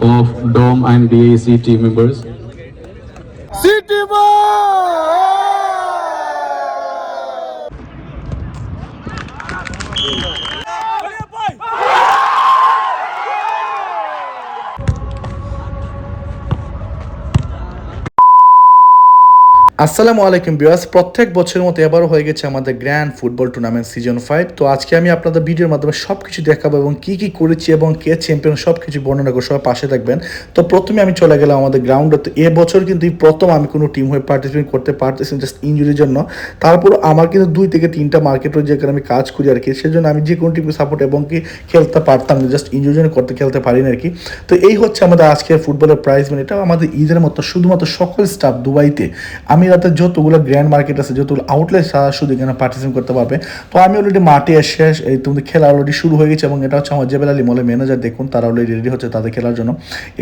of DOM and DAC team members. City Boy! আসসালামু আলাইকুম viewers, প্রত্যেক বছরের মতো এবারও হয়ে গেছে আমাদের গ্র্যান্ড ফুটবল টুর্নামেন্ট সিজন 5। তো আজকে আমি আপনাদের ভিডিওর মাধ্যমে সব কিছু দেখাবো এবং কী কী করেছি এবং কে চ্যাম্পিয়ন সব কিছু বর্ণনা করে, সবাই পাশে থাকবেন। তো প্রথমে আমি চলে গেলাম আমাদের গ্রাউন্ডে। তো এবছর কিন্তু এই প্রথম আমি কোনো টিম হয়ে পার্টিসিপেট করতে পারতেছি জাস্ট ইঞ্জুরির জন্য। তারপর আমার কিন্তু 2 থেকে 3টা মার্কেট রয়েছে যেখানে আমি কাজ করি আর কি, সেজন্য আমি যে কোনো টিমকে সাপোর্ট এবং কি খেলতে পারতাম না, জাস্ট ইঞ্জুরির জন্য খেলতে পারি না আর কি। তো এই হচ্ছে আমাদের আজকের ফুটবলের প্রাইজ মানি। এটা আমাদের ঈদের মতো শুধুমাত্র সকল স্টাফ দুবাইতে, আমি রাতে যতগুলো গ্র্যান্ড মার্কেট আছে, যতগুলো আউটলেট তারা শুধু এখানে পার্টিসিপেট করতে পারবে। তো আমি অলরেডি মাঠে এসে এই তোমাদের খেলা অলরেডি শুরু হয়ে গেছে এবং এটা হচ্ছে আমার জেবেল আলী মলের ম্যানেজার। দেখুন তারা অলরেডি রেডি হচ্ছে তাদের খেলার জন্য।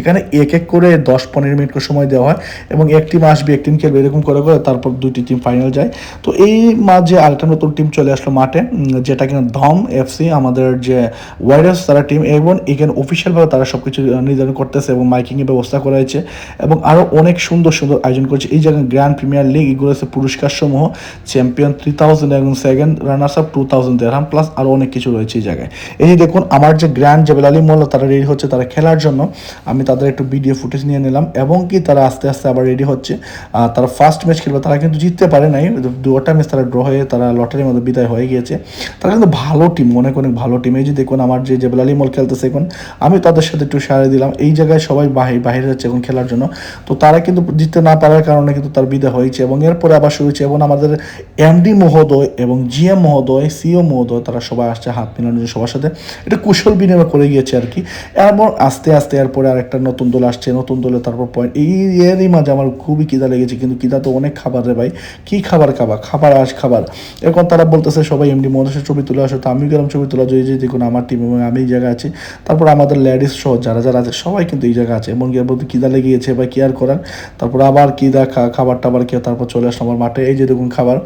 এখানে এক এক করে 10-15 মিনিট করে সময় দেওয়া হয় এবং এক টিম আসবে, এক টিম খেলবে, এরকম করে করে তারপর 2টি টিম ফাইনাল যায়। তো এই মাঝে আরেকটা নতুন টিম চলে আসলো মাঠে, যেটা কিনা ধম এফসি, আমাদের যে ওয়াইরাস তারা টিম। এবং এখানে অফিসিয়ালভাবে তারা সব কিছু নির্ধারণ করতেছে এবং মাইকিংয়ের ব্যবস্থা করা হয়েছে এবং আরও অনেক সুন্দর সুন্দর আয়োজন করেছে। এই জায়গায় গ্র্যান্ড প্রিমিয়ার লিগ, এগুলো হচ্ছে পুরস্কার সমূহ, চ্যাম্পিয়ন 3000 এবং সেকেন্ড রানার্স আপ 2000 দেড়হাম, প্লাস আরও অনেক কিছু রয়েছে এই জায়গায়। এই যে দেখুন আমার যে গ্র্যান্ড জেবেল আলী মোল্লা, তারা রেডি হচ্ছে তারা খেলার জন্য। আমি তাদের একটু ভিডিও ফুটেজ নিয়ে নিলাম এবং কি তারা আস্তে আস্তে আবার রেডি হচ্ছে। তারা ফার্স্ট ম্যাচ খেলবে, তারা কিন্তু জিততে পারে নাই, 2টা ম্যাচ তারা ড্র হয়ে তারা লটারির মধ্যে বিদায় হয়ে গিয়েছে। তারা কিন্তু ভালো টিম, অনেক অনেক ভালো টিম। এই যে দেখুন আমার যে জেবেল আলী মোল খেলতেছে এখন, আমি তাদের সাথে একটু সাড়ে দিলাম। এই জায়গায় সবাই বাইরে যাচ্ছে এখন খেলার জন্য। তো তারা কিন্তু জিততে না পারার কারণে কিন্তু তার বিদায় হয়েছে এবং এরপরে আবার শুরু হয়েছে। এবং আমাদের এমডি মহোদয় এবং জিএম মহোদয়, সিও মহোদয়, তারা সবাই আসছে হাত মিলানোর জন্য সবার সাথে এটা কুশল বিনিময় করে গিয়েছে আর কি। এবং আস্তে আস্তে এরপরে আরেকটা নতুন দল আসছে, নতুন দলে তারপর পয়েন্ট। এরই মাঝে আমার খুবই খিদা লেগেছে, কিন্তু খিদা তো অনেক খাবার রে ভাই, কি খাবার খাবার। এখন তারা বলতেছে সবাই এমডি মহোদয়ের ছবি তুলে আসো। তো আমি গেলাম ছবি তোলা, যে দেখুন আমার টিম এবং আমি এই জায়গায় আছি। তারপর আমাদের লেডিস সহ যারা যারা আছে সবাই কিন্তু এই জায়গায় আছে। এমন কি বলতে খিদা লেগে গিয়েছে ভাই, কি আর করার। তারপর আবার খিদা খাবার টাবার খেয়ে তারপর চলে আসলাম আমার মাঠে। এই যে দেখুন খাবার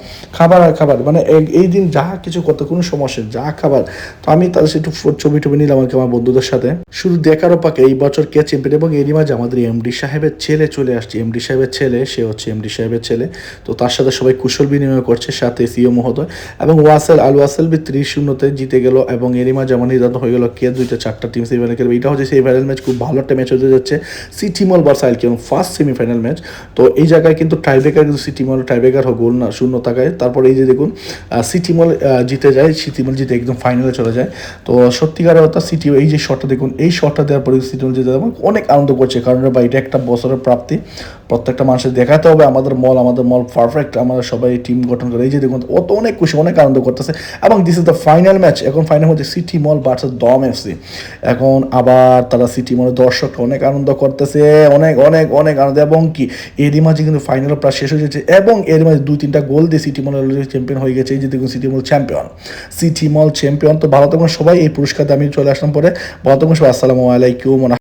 মানে এই দিন যা কিছু করতে কোনো সমস্যা, যা খাবার। তো আমি তাদের সাথে একটু ছবি টবি নিলাম আর কি আমার বন্ধুদের সাথে। শুধু দেখারও পাকে এই বছর কে চ্যাম্পিয়ন। এবং এরই মাঝে আমাদের এমডি সাহেবের ছেলে চলে আসছে। এমডি সাহেবের ছেলে, সে হচ্ছে এমডি সাহেবের ছেলে। তো তার সাথে সবাই কুশল বিনিময় করছে, সাথে সিও মহোদয় এবং ওয়াসেল বি 30-0 জিতে গেল। এবং এরই মাঝে আমার নির্ধারণ হয়ে গেল কে 2-4টা টিম সেমিফাইনাল খেলবে। এটা হচ্ছে সেমিফাইনাল ম্যাচ, খুব ভালো একটা ম্যাচ হতে যাচ্ছে, সিটি মল ভার্সেস আইএলকে এবং ফার্স্ট সেমিফাইনাল ম্যাচ। তো এই জায়গায় কিন্তু টাইব্রেকার, কিন্তু সিটি মল টাইব্রেকার গোল না, 0 টাকায়। তারপর এই যে দেখুন সিটি মল জিতে যায়, সিটি মল জিতে একদম ফাইনালে চলে যায়। তো সত্যিকারের কথা সিটি, এই যে শটটা দেখুন, এই শটটা দেওয়ার পরে সিটি মল জিতে যাবে, অনেক আনন্দ করছে। কারণ বা এটা একটা বছরের প্রাপ্তি, প্রত্যেকটা মানুষের দেখাতে হবে আমাদের মল পারফেক্ট, আমরা সবাই টিম গঠন করে। এই যে দেখুন ও তো অনেক খুশি, অনেক আনন্দ করতেছে। এবং this is the final match. এখন ফাইনাল হচ্ছে সিটি মল ভার্সেস দম এফসি। এখন আবার তারা সিটি মলের দর্শকরা অনেক আনন্দ করতেছে, অনেক অনেক অনেক আনন্দ। এবং কি এরই মাঝে কিন্তু ফাইনাল প্রায় শেষ হয়ে যাচ্ছে এবং এর মাঝে 2-3টা গোল দিয়ে সিটি মল চ্যাম্পিয়ন হয়ে গেছে। এই যে দেখুন সিটি মল চ্যাম্পিয়ন। তো ভালো থাকুন সবাই, এই পুরস্কার আমি চলে আসলাম পরে। ভালো থাকুন সবাই, আসসালামু আলাইকুম।